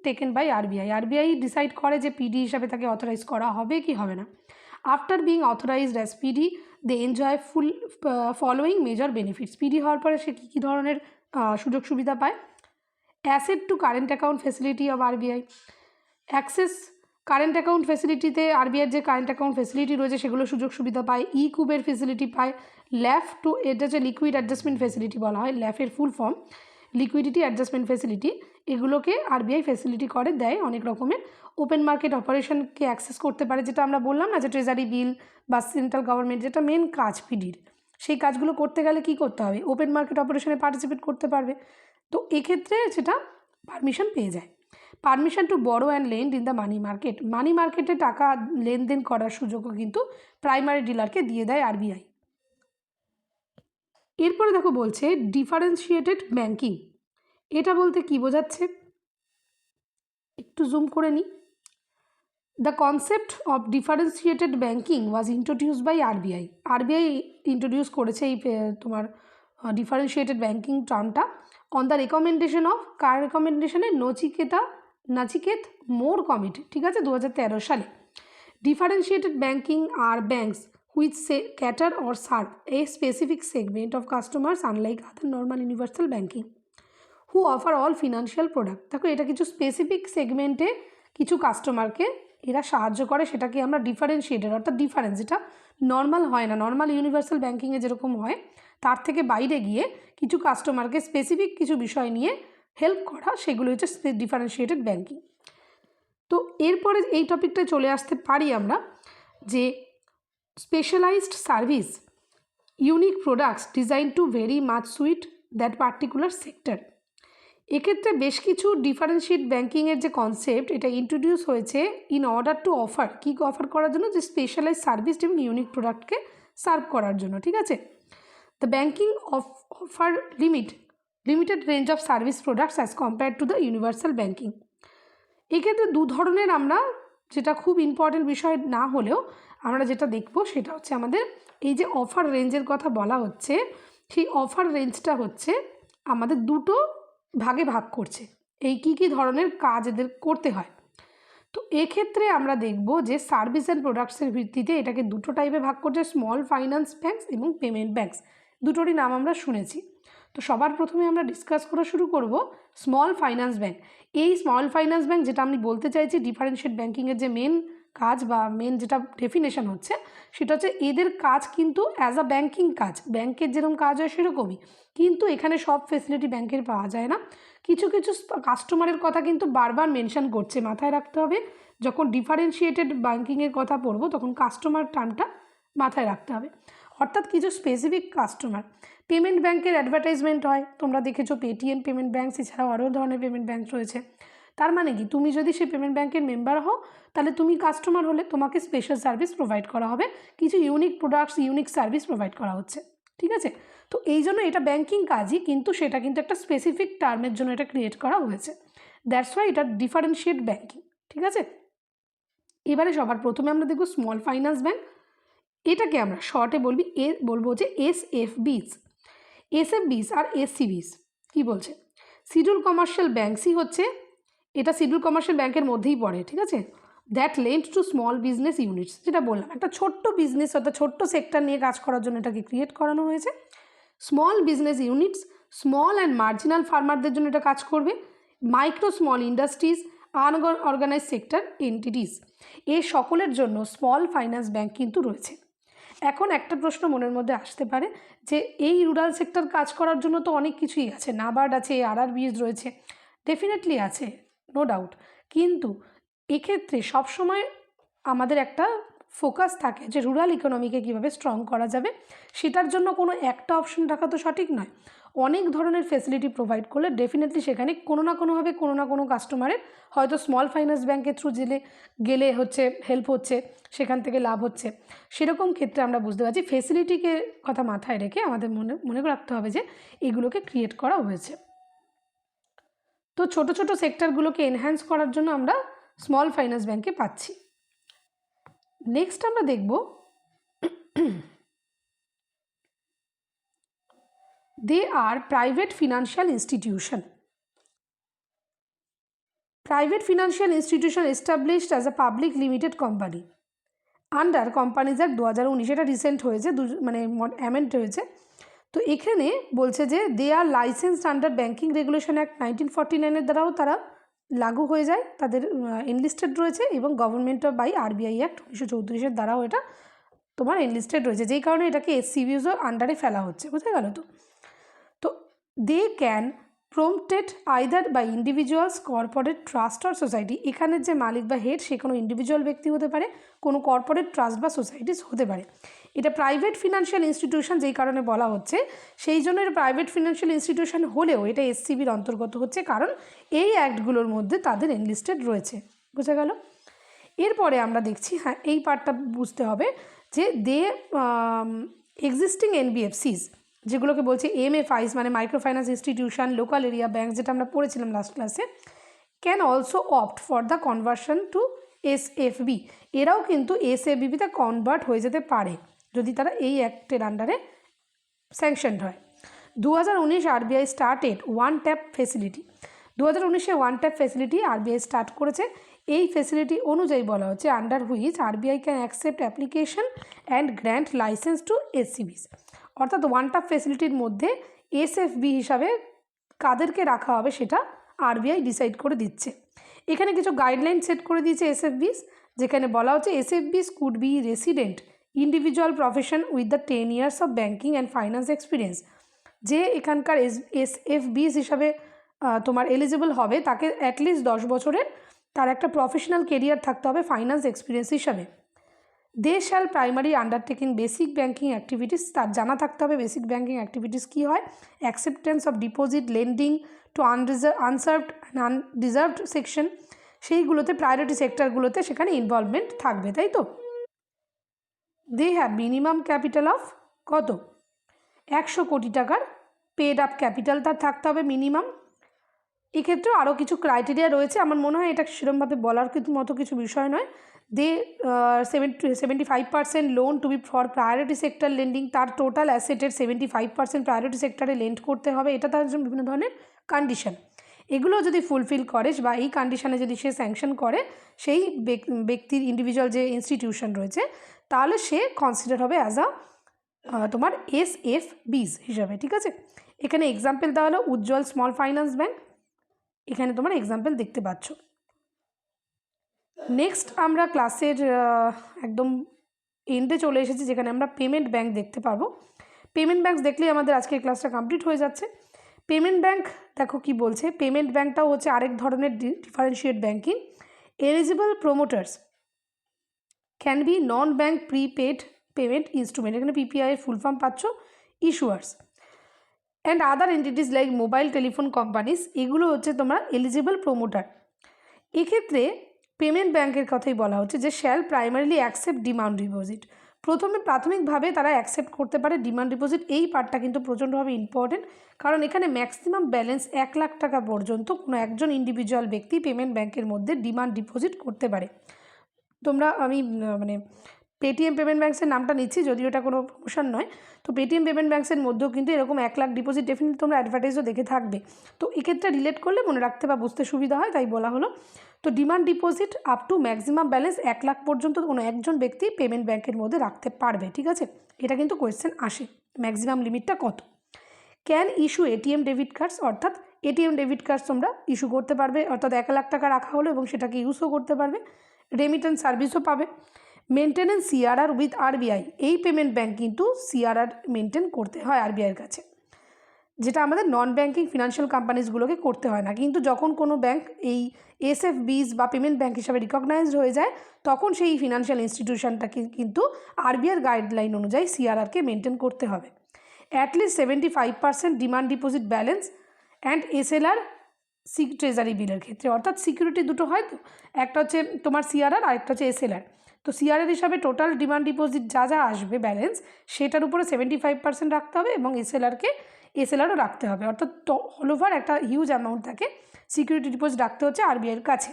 taken by RBI. RBI decide করে যে পিডি হিসাবে তাকে অথরাইজ করা হবে কি হবে না। After being authorised as PD they enjoy following major benefits. PD হওয়ার পরে সে কী ধরনের সুযোগ সুবিধা পায়? Asset to current account facility of RBI, access current account ফেসিলিটিতে আরবিআইয়ের যে কারেন্ট অ্যাকাউন্ট ফেসিলিটি রয়েছে সেগুলো সুযোগ সুবিধা পায়। ই কুবের ফেসিলিটি পায়। ল্যাফ টু, এটা হচ্ছে লিকুইড অ্যাডজাস্টমেন্ট ফেসিলিটি বলা হয়, ল্যাফের full form liquidity adjustment facility, এগুলোকে আরবিআই ফেসিলিটি করে দেয় অনেক রকমের। ওপেন মার্কেট অপারেশনকে অ্যাক্সেস করতে পারে, যেটা আমরা বললাম না যে ট্রেজারি বিল বা সেন্ট্রাল গভর্নমেন্ট যেটা মেন কাজ পিডির, সেই কাজগুলো করতে গেলে কি করতে হবে? ওপেন মার্কেট অপারেশনে পার্টিসিপেট করতে পারবে। তো এক্ষেত্রে সেটা পারমিশন পেয়ে যায়। Permission to borrow and lend in the money মার্কেটে টাকা লেনদেন করার সুযোগও কিন্তু প্রাইমারি ডিলারকে দিয়ে দেয় আরবিআই। এরপরে দেখো বলছে ডিফারেন্সিয়েটেড ব্যাঙ্কিং, এটা বলতে কি বোঝাচ্ছে একটু জুম করে নিই। The concept of differentiated banking was introduced by RBI. RBI introduce করেছে এই তোমার ডিফারেন্সিয়েটেড ব্যাঙ্কিং টার্মটা অন দ্য রেকমেন্ডেশন অফ, কার রেকমেন্ডেশনে? নাচিকেত মোর কমিটি। ঠিক আছে? 2013 সালে। Differentiated banking are banks which cater or serve a specific segment of customers unlike other normal universal banking who offer all financial product। দেখো এটা কিছু স্পেসিফিক সেগমেন্টে কিছু কাস্টমারকে এরা সাহায্য করে, সেটাকে আমরা ডিফারেন্সিয়েটেড, অর্থাৎ ডিফারেন্স, যেটা নর্মাল হয় না, নর্মাল ইউনিভার্সাল ব্যাঙ্কিংয়ে যেরকম হয় তার থেকে বাইরে গিয়ে কিছু কাস্টমারকে স্পেসিফিক কিছু বিষয় নিয়ে হেল্প করা, সেগুলো হচ্ছে ডিফারেন্সিয়েটেড ব্যাঙ্কিং। তো এরপরে এই টপিকটায় চলে আসতে পারি আমরা যে specialised service unique products design to very much suit that particular sector. এক্ষেত্রে বেশ কিছু ডিফারেন্সিয়েট ব্যাঙ্কিংয়ের যে কনসেপ্ট, এটা ইন্ট্রোডিউস হয়েছে ইন অর্ডার টু অফার, কী অফার করার জন্য? যে স্পেশালাইজ সার্ভিস এবং ইউনিক প্রোডাক্টকে সার্ভ করার জন্য। ঠিক আছে? The banking offer limited range of service products as compare to the universal banking. এক্ষেত্রে দু ধরনের আমরা, যেটা খুব ইম্পর্টেন্ট বিষয় না হলেও আমরা যেটা দেখব সেটা হচ্ছে আমাদের এই যে অফার রেঞ্জের কথা বলা হচ্ছে, সেই অফার রেঞ্জটা হচ্ছে আমাদের দুটো ভাগে ভাগ করছে, এই কী ধরনের কাজ এদের করতে হয়। তো এক্ষেত্রে আমরা দেখব যে সার্ভিস অ্যান্ড প্রোডাক্টসের ভিত্তিতে এটাকে দুটো টাইপে ভাগ করছে, স্মল ফাইন্যান্স ব্যাঙ্কস এবং পেমেন্ট ব্যাঙ্কস, দুটোরই নাম আমরা শুনেছি। তো সবার প্রথমে আমরা ডিসকাস করা শুরু করব স্মল ফাইন্যান্স ব্যাঙ্ক। এই স্মল ফাইন্যান্স ব্যাঙ্ক, যেটা আমি বলতে চাইছি ডিফারেন্সিয়েট ব্যাঙ্কিংয়ের যে মেন কাজ বা মেন যেটা ডেফিনেশন হচ্ছে সেটা হচ্ছে এদের কাজ কিন্তু অ্যাজ আ ব্যাঙ্কিং কাজ, ব্যাংকের যেরকম কাজ হয় সেরকমই, কিন্তু এখানে সব ফেসিলিটি ব্যাংকের পাওয়া যায় না। কিছু কিছু কাস্টমারের কথা কিন্তু বারবার মেনশন করছে, মাথায় রাখতে হবে। যখন ডিফারেন্সিয়েটেড ব্যাঙ্কিংয়ের কথা পড়বো তখন কাস্টমার টার্মটা মাথায় রাখতে হবে। অর্থাৎ কিছু স্পেসিফিক কাস্টমার। পেমেন্ট ব্যাংকের অ্যাডভার্টাইজমেন্ট হয়, তোমরা দেখেছো পেটিএম পেমেন্ট ব্যাঙ্ক, এছাড়াও আরও ধরনের পেমেন্ট ব্যাঙ্ক রয়েছে। তার মানে কি, তুমি যদি সেই পেমেন্ট ব্যাংকের মেম্বার হও তাহলে তুমি কাস্টমার হলে তোমাকে স্পেশাল সার্ভিস প্রোভাইড করা হবে, কিছু unique products unique service provide করা হচ্ছে, ঠিক আছে। তো এই জন্য এটা ব্যাংকিং কাজই, কিন্তু সেটা কিন্তু একটা স্পেসিফিক টার্মের জন্য এটা ক্রিয়েট করা হয়েছে। দ্যাটস ওয়াই এটা ডিফারেন্সিয়েট ব্যাংকিং, ঠিক আছে। এবারে সবার প্রথমে আমরা দেখব স্মল ফাইন্যান্স ব্যাংক। এটাকে আমরা শর্টে বলবো যে এসএফবিস। এসএফবিস আর এসসিবিস কী বলছে, শিডিউল কমার্শিয়াল ব্যাংকসই হচ্ছে, এটা শিডিউল কমার্শিয়াল ব্যাংকের মধ্যেই পড়ে, ঠিক আছে। That lend to small business units, যেটা বললাম একটা ছোট্ট বিজনেস অর্থাৎ ছোট্ট সেক্টর নিয়ে কাজ করার জন্য এটাকে ক্রিয়েট করানো হয়েছে। Small business units, small and marginal ফার্মারদের জন্য এটা কাজ করবে। Micro small industries, unorganised sector entities, এই সকলের জন্য স্মল ফাইন্যান্স ব্যাংক কিন্তু রয়েছে। এখন একটা প্রশ্ন মনের মধ্যে আসতে পারে যে এই রুরাল সেক্টর কাজ করার জন্য তো অনেক কিছুই আছে, নাবার্ড আছে, আরআরবিএস রয়েছে, ডেফিনেটলি আছে, নো ডাউট, কিন্তু এক্ষেত্রে সবসময় আমাদের একটা ফোকাস থাকে যে রুরাল ইকোনমিকে কীভাবে স্ট্রং করা যাবে, সেটার জন্য কোনো একটা অপশন রাখা তো সঠিক নয়। অনেক ধরনের ফেসিলিটি প্রোভাইড করলে ডেফিনেটলি সেখানে কোনো না কোনোভাবে কোনো না কোনো কাস্টমারের হয়তো স্মল ফাইন্যান্স ব্যাংকের থ্রু গেলে হচ্ছে হেল্প হচ্ছে, সেখান থেকে লাভ হচ্ছে। সেরকম ক্ষেত্রে আমরা বুঝতে পারছি ফেসিলিটিকে কথা মাথায় রেখে আমাদের মনে রাখতে হবে যে এগুলোকে ক্রিয়েট করা হয়েছে। তো ছোট ছোট সেক্টরগুলোকে এনহ্যান্স করার জন্য আমরা স্মল ফাইন্যান্স ব্যাংকে পাচ্ছি। নেক্সট আমরা দেখব they are private financial institution. Private financial institution established as a public limited company under Companies Act 2019, এটা রিসেন্ট হয়েছে, মানে অ্যামেন্ড হয়েছে। তো এখানে বলছে যে they are licensed under banking regulation act 1949 দ্বারাও তারা লাগু হয়ে যায়, তাদের এনলিস্টেড রয়েছে, এবং government of by RBI act 1934 দ্বারাও এটা তোমার এনলিস্টেড রয়েছে, যেই কারণে এটাকে এসসিবিসও আন্ডারে ফেলা হচ্ছে, বুঝতে গেল তো। তো they can prompted either by individuals, corporate, trust or society. এখানের যে মালিক বা হেড সে কোনো ইন্ডিভিজুয়াল ব্যক্তি হতে পারে, কোনো কর্পোরেট, ট্রাস্ট বা সোসাইটিস হতে পারে। এটা প্রাইভেট ফিনান্সিয়াল ইনস্টিটিউশন যেই কারণে বলা হচ্ছে, সেই জন্য এটা প্রাইভেট ফিনান্সিয়াল ইনস্টিটিউশন হলেও এটা এসসিবির অন্তর্গত হচ্ছে, কারণ এই অ্যাক্টগুলোর মধ্যে তাদের এনলিস্টেড রয়েছে, বোঝা গেল। এরপরে আমরা দেখছি, হ্যাঁ এই পার্টটা বুঝতে হবে যে দে এক্সিস্টিং এনবিএফসিস, যেগুলোকে বলছে এমএফআইস মানে micro finance institution, local area bank, যেটা আমরা পড়েছিলাম লাস্ট ক্লাসে, can also opt for the conversion to SFB. এরাও কিন্তু এসএফবিতে কনভার্ট হয়ে যেতে পারে যদি তারা এই অ্যাক্টের আন্ডারে স্যাংশনড হয়। 2019 RBI started one tap facility. 2019-এ one tap facility RBI start করেছে। এই ফেসিলিটি অনুযায়ী বলা হচ্ছে under which RBI can accept application and grant licence to SCBs. অর্থাৎ ওয়ান ট্যাপ ফেসিলিটির মধ্যে এসএফবি হিসাবে কাদেরকে রাখা হবে সেটা আরবিআই ডিসাইড করে দিচ্ছে। এখানে কিছু গাইডলাইন সেট করে দিয়েছে এসএফবিস, যেখানে বলা হচ্ছে SFBs could be resident individual profession with the 10 years of banking and finance experience. যে এখানকার এসএফবিস হিসাবে তোমার এলিজিবল হবে তাকে অ্যাটলিস্ট 10 বছরের তার একটা প্রফেশনাল কেরিয়ার থাকতে হবে ফাইন্যান্স এক্সপিরিয়েন্স হিসাবে। They shall primary undertaking basic banking activities, তার জানা থাকতে হবে বেসিক ব্যাঙ্কিং অ্যাক্টিভিটিস কী হয়, acceptance of deposit, lending to unserved and undeserved section, সেইগুলোতে প্রায়োরিটি সেক্টরগুলোতে সেখানে ইনভলভমেন্ট থাকবে, তাই তো। They have minimum capital of কত, 100 কোটি টাকার পেড আপ ক্যাপিটাল তার থাকতে হবে মিনিমাম। এক্ষেত্রেও আরও কিছু ক্রাইটেরিয়া রয়েছে, আমার মনে হয় এটা সেরকমভাবে বলার মতো কিছু বিষয় নয়। They 75% loan to be for priority sector lending, তার টোটাল অ্যাসেটের 75% প্রায়োরিটি সেক্টরে লেন্ড করতে হবে, এটা তার জন্য বিভিন্ন ধরনের কন্ডিশন। এগুলো যদি ফুলফিল করে বা এই কন্ডিশনে যদি সে স্যাংশন করে সেই ব্যক্তির ইন্ডিভিজুয়াল যে ইনস্টিটিউশন রয়েছে, তাহলে সে কনসিডার হবে অ্যাজ আ তোমার এসএফবিস হিসাবে, ঠিক আছে। এখানে এক্সাম্পল দেওয়া হলো উজ্জ্বল স্মল ফাইন্যান্স ব্যাঙ্ক, এখানে তোমার এক্সাম্পল দেখতে পাচ্ছ। নেক্সট আমরা ক্লাসের একদম এন্ডে চলে এসেছি, যেখানে আমরা পেমেন্ট ব্যাংক দেখতে পারবো। পেমেন্ট ব্যাংক দেখলেই আমাদের আজকের ক্লাসটা কমপ্লিট হয়ে যাচ্ছে। পেমেন্ট ব্যাংক দেখো কি বলছে, পেমেন্ট ব্যাংকটাও হচ্ছে আরেক ধরনের differentiate banking. Eligible promoters can be non bank prepaid payment instrument, এখানে পিপিআই এর ফুল ফর্ম পাচ্ছ, issuers and other entities like mobile telephone companies, এগুলো হচ্ছে তোমার এলিজিবল প্রোমোটার। এক্ষেত্রে পেমেন্ট ব্যাংকের কথাই বলা হচ্ছে যে shall primarily accept demand deposit, প্রাথমিকভাবে তারা অ্যাকসেপ্ট করতে পারে ডিমান্ড ডিপোজিট। এই পার্টটা কিন্তু প্রচণ্ডভাবে ইম্পর্টেন্ট, কারণ এখানে ম্যাক্সিমাম ব্যালেন্স 1 লাখ টাকা পর্যন্ত কোনো একজন ইন্ডিভিজুয়াল ব্যক্তি পেমেন্ট ব্যাংকের মধ্যে ডিমান্ড ডিপোজিট করতে পারে। আমি মানে পেটিএম পেমেন্ট ব্যাংকসের নামটা নিচ্ছি, যদিও এটা কোনো প্রমোশন নয়। তো পেটিএম পেমেন্ট ব্যাংকসের মধ্যেও কিন্তু এরকম 1 লাখ ডিপোজিট ডেফিনেটলি তোমরা অ্যাডভার্টাইজও দেখে থাকবে। তো এক্ষেত্রে রিলেট করলে মনে রাখতে বা বুঝতে সুবিধা হয়, তাই বলা হলো। তো demand deposit up to maximum balance 1 lakh পর্যন্ত কোনো একজন ব্যক্তি পেমেন্ট ব্যাংকের মধ্যে রাখতে পারবে, ঠিক আছে? এটা কিন্তু কোয়েশ্চেন আসে, ম্যাক্সিমাম লিমিটটা কত। Can issue ATM debit cards, অর্থাৎ এটিএম ডেবিট কার্ডস তোমরা ইস্যু করতে পারবে, অর্থাৎ 1 লাখ টাকা রাখা হলো এবং সেটাকে ইউজও করতে পারবে। রেমিটেন্স সার্ভিসও পাবে। মেনটেনেন্স সিআরআর উইথ আরবিআই, এই পেমেন্ট ব্যাংক কিন্তু সিআরআর মেনটেন করতে হয় আরবিআইয়ের কাছে, যেটা আমাদের নন ব্যাঙ্কিং ফিনান্সিয়াল কোম্পানিজগুলোকে করতে হয় না। কিন্তু যখন কোনো ব্যাংক এই এসএফবিস বা পেমেন্ট ব্যাংক হিসাবে রিকগনাইজড হয়ে যায়, তখন সেই ফিনান্সিয়াল ইনস্টিটিউশনটাকে কিন্তু আরবিআইয়ের গাইডলাইন অনুযায়ী সিআরআরকে মেনটেন করতে হবে। At least 75% demand deposit balance and SLR treasury বিলের ক্ষেত্রে, অর্থাৎ সিকিউরিটি দুটো হয়, তো একটা হচ্ছে তোমার সিআরআর, আরেকটা হচ্ছে এসএলআর। তো সিআরআর হিসাবে টোটাল ডিমান্ড ডিপোজিট যা যা আসবে ব্যালেন্স, সেটার উপরে 75% রাখতে হবে এবং এসএলআরও রাখতে হবে, অর্থাৎ অল ওভার একটা হিউজ অ্যামাউন্ট থাকে সিকিউরিটি ডিপোজিট রাখতে হচ্ছে আরবিআইয়ের কাছে।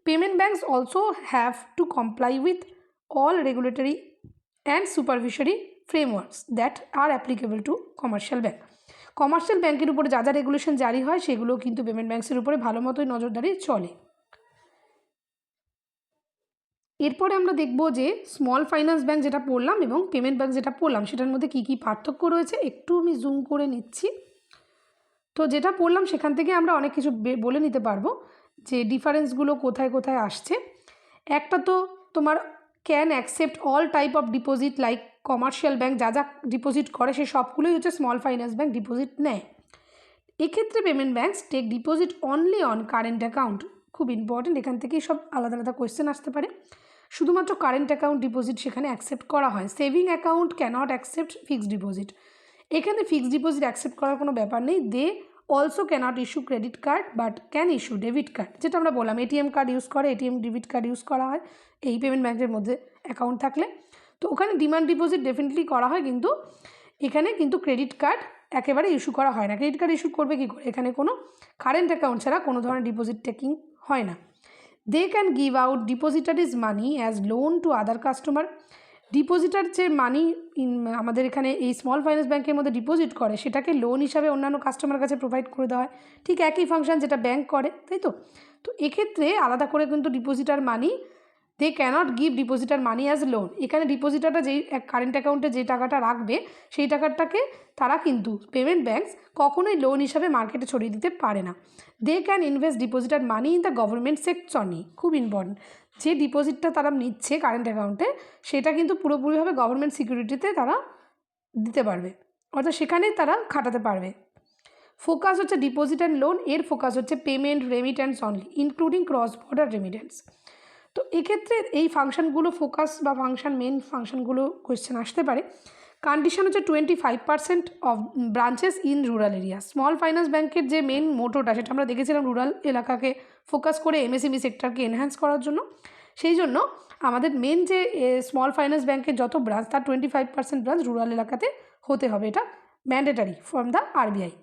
Payment banks also have to comply with all regulatory and supervisory frameworks that are applicable to commercial bank. Commercial ব্যাংকের উপরে যা যা রেগুলেশন জারি হয়, সেগুলো কিন্তু পেমেন্ট ব্যাংকসের উপরে ভালো মতোই নজরদারি চলে। এরপরে আমরা দেখব যে স্মল ফাইন্যান্স ব্যাংক যেটা পড়লাম এবং পেমেন্ট ব্যাংক যেটা পড়লাম, সেটার মধ্যে কী কী পার্থক্য রয়েছে একটু আমি জুম করে নিচ্ছি। তো যেটা পড়লাম সেখান থেকে আমরা অনেক কিছু বলে নিতে পারবো যে ডিফারেন্সগুলো কোথায় কোথায় আসছে। একটা তো তোমার can accept all type of deposit like commercial bank যা যা ডিপোজিট করে সে সবগুলোই হচ্ছে স্মল ফাইন্যান্স ব্যাংক ডিপোজিট নেয়। এক্ষেত্রে payment banks take deposit only on current account, খুব ইম্পর্টেন্ট, এখান থেকেই সব আলাদা আলাদা কোয়েশ্চেন আসতে পারে। শুধুমাত্র কারেন্ট অ্যাকাউন্ট ডিপোজিট সেখানে অ্যাকসেপ্ট করা হয়। Saving account cannot accept fixed deposit, এখানে ফিক্সড ডিপোজিট অ্যাকসেপ্ট করার কোনো ব্যাপার নেই। They also cannot issue credit card but can issue debit card, যেটা আমরা বললাম এটিএম কার্ড ইউজ করে, এটিএম ডেবিট কার্ড ইউজ করা হয় এই পেমেন্ট ব্যাংকের মধ্যে অ্যাকাউন্ট থাকলে। তো ওখানে ডিমান্ড ডিপোজিট ডেফিনেটলি করা হয়, কিন্তু এখানে কিন্তু ক্রেডিট কার্ড একেবারে ইস্যু করা হয় না। ক্রেডিট কার্ড ইস্যু করবে কী করে, এখানে কোনো কারেন্ট অ্যাকাউন্ট ছাড়া কোনো ধরনের ডিপোজিট টেকিং হয় না। They can give out depositaries money as loan to other customer, depositor যে মানি আমাদের এখানে এই স্মল ফাইন্যান্স ব্যাংকের মধ্যে ডিপোজিট করে, সেটাকে লোন হিসাবে অন্যান্য কাস্টমার কাছে প্রোভাইড করে দেওয়া হয়, ঠিক একই ফাংশন যেটা ব্যাংক করে, তাই তো। তো এক্ষেত্রে আলাদা করে কিন্তু depositor money, they cannot give depositor money as loan, এখানে ডিপোজিটারটা যেই কারেন্ট অ্যাকাউন্টে যে টাকাটা রাখবে সেই টাকাটাকে তারা কিন্তু পেমেন্ট ব্যাংকস কখনোই লোন হিসাবে মার্কেটে ছড়িয়ে দিতে পারে না। They can invest depositor money in the government sector, খুব ইম্পর্টেন্ট, যে ডিপোজিটটা তারা নিচ্ছে কারেন্ট অ্যাকাউন্টে সেটা কিন্তু পুরোপুরিভাবে গভর্নমেন্ট সিকিউরিটিতে তারা দিতে পারবে, অর্থাৎ সেখানেই তারা খাটাতে পারবে। ফোকাস হচ্ছে ডিপোজিট অ্যান্ড লোন, এর ফোকাস হচ্ছে payment remittance only including cross border remittance. তো এক্ষেত্রে এই ফাংশনগুলো ফোকাস বা মেন ফাংশনগুলো কোয়েশ্চেন আসতে পারে। কন্ডিশন হচ্ছে 25% of branches in rural area, small finance ব্যাংকের যে মেন মোটোটা সেটা আমরা দেখেছিলাম রুরাল এলাকাকে ফোকাস করে এমএসএমই সেক্টরকে এনহ্যান্স করার জন্য। সেই জন্য আমাদের মেন যে স্মল ফাইন্যান্স ব্যাংকের যত ব্রাঞ্চ তার 25% ব্রাঞ্চ রুরাল এলাকাতে হতে হবে, এটা ম্যান্ডেটারি ফ্রম দ্য আরবিআই।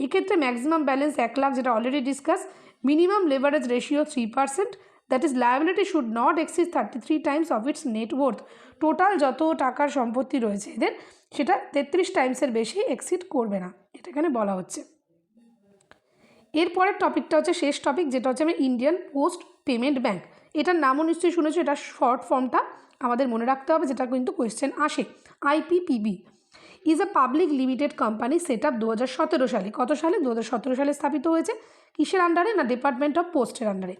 এক্ষেত্রে ম্যাক্সিমাম ব্যালেন্স 1 লাখ, যেটা already discuss. Minimum leverage ratio 3%, that is liability should not exceed 33 Times of its net worth, total যত টাকার সম্পত্তি রয়েছে এদের সেটা 33 টাইমসের বেশি এক্সিড করবে না, এটা এখানে বলা হচ্ছে। এরপরের টপিকটা হচ্ছে শেষ টপিক, যেটা হচ্ছে আমি ইন্ডিয়ান পোস্ট পেমেন্ট ব্যাংক, এটার নামও নিশ্চয়ই শুনেছো, এটা শর্ট ফর্মটা আমাদের মনে রাখতে হবে, যেটা কিন্তু কোয়েশ্চেন আসে, IPPB. Is a public limited company set up 2017 সালে। কত সালে? 2017 সালে স্থাপিত হয়েছে। কিসের আন্ডারে? না ডিপার্টমেন্ট অফ পোস্টের আন্ডারে।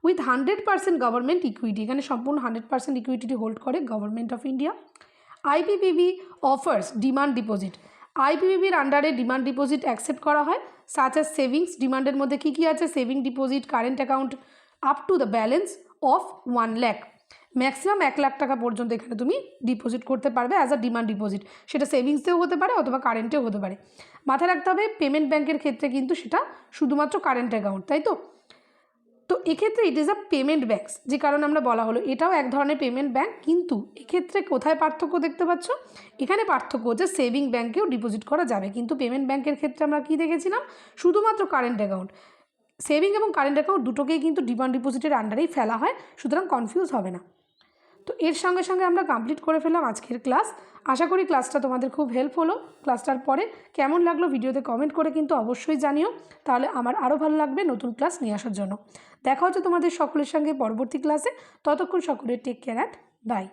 উইথ 100% গভর্নমেন্ট ইকুইটি, এখানে সম্পূর্ণ 100% ইকুইটি হোল্ড করে government of India. IPPB offers demand deposit, আইপিপিবির আন্ডারে ডিমান্ড ডিপোজিট অ্যাকসেপ্ট করা হয়। সাচ অ্যাজ সেভিংস, ডিমান্ডের মধ্যে কী কী আছে? Saving deposit, current account up to the balance of 1 lakh, maximum 1 lakh টাকা পর্যন্ত এখানে তুমি ডিপোজিট করতে পারবে অ্যাজ আ ডিমান্ড ডিপোজিট। সেটা সেভিংসেও হতে পারে অথবা কারেন্টেও হতে পারে। মাথায় রাখতে হবে পেমেন্ট ব্যাংকের ক্ষেত্রে কিন্তু সেটা শুধুমাত্র কারেন্ট অ্যাকাউন্ট, তাই তো? তো এক্ষেত্রে it is a payment banks, যে কারণে আমরা বলা হলো এটাও এক ধরনের পেমেন্ট ব্যাংক। কিন্তু এক্ষেত্রে কোথায় পার্থক্য দেখতে পাচ্ছ? এখানে পার্থক্য হচ্ছে সেভিং ব্যাংকেও ডিপোজিট করা যাবে, কিন্তু পেমেন্ট ব্যাংকের ক্ষেত্রে আমরা কী দেখেছিলাম? শুধুমাত্র কারেন্ট অ্যাকাউন্ট। সেভিং এবং কারেন্ট অ্যাকাউন্ট দুটোকেই কিন্তু ডিমান্ড ডিপোজিটের আন্ডারেই ফেলা হয়, সুতরাং কনফিউজ হবে না। তো এর সঙ্গে সঙ্গে আমরা কমপ্লিট করে ফেললাম আজকের ক্লাস। আশা করি ক্লাসটা তোমাদের খুব হেল্প হলো। ক্লাসটার পরে কেমন লাগলো ভিডিওতে কমেন্ট করে কিন্তু অবশ্যই জানিও, তাহলে আমার আরও ভালো লাগবে নতুন ক্লাস নিয়ে আসার জন্য। দেখা হচ্ছে তোমাদের সকলের সঙ্গে পরবর্তী ক্লাসে। ততক্ষণ সকলের টেক কেয়ার অ্যান্ড বাই।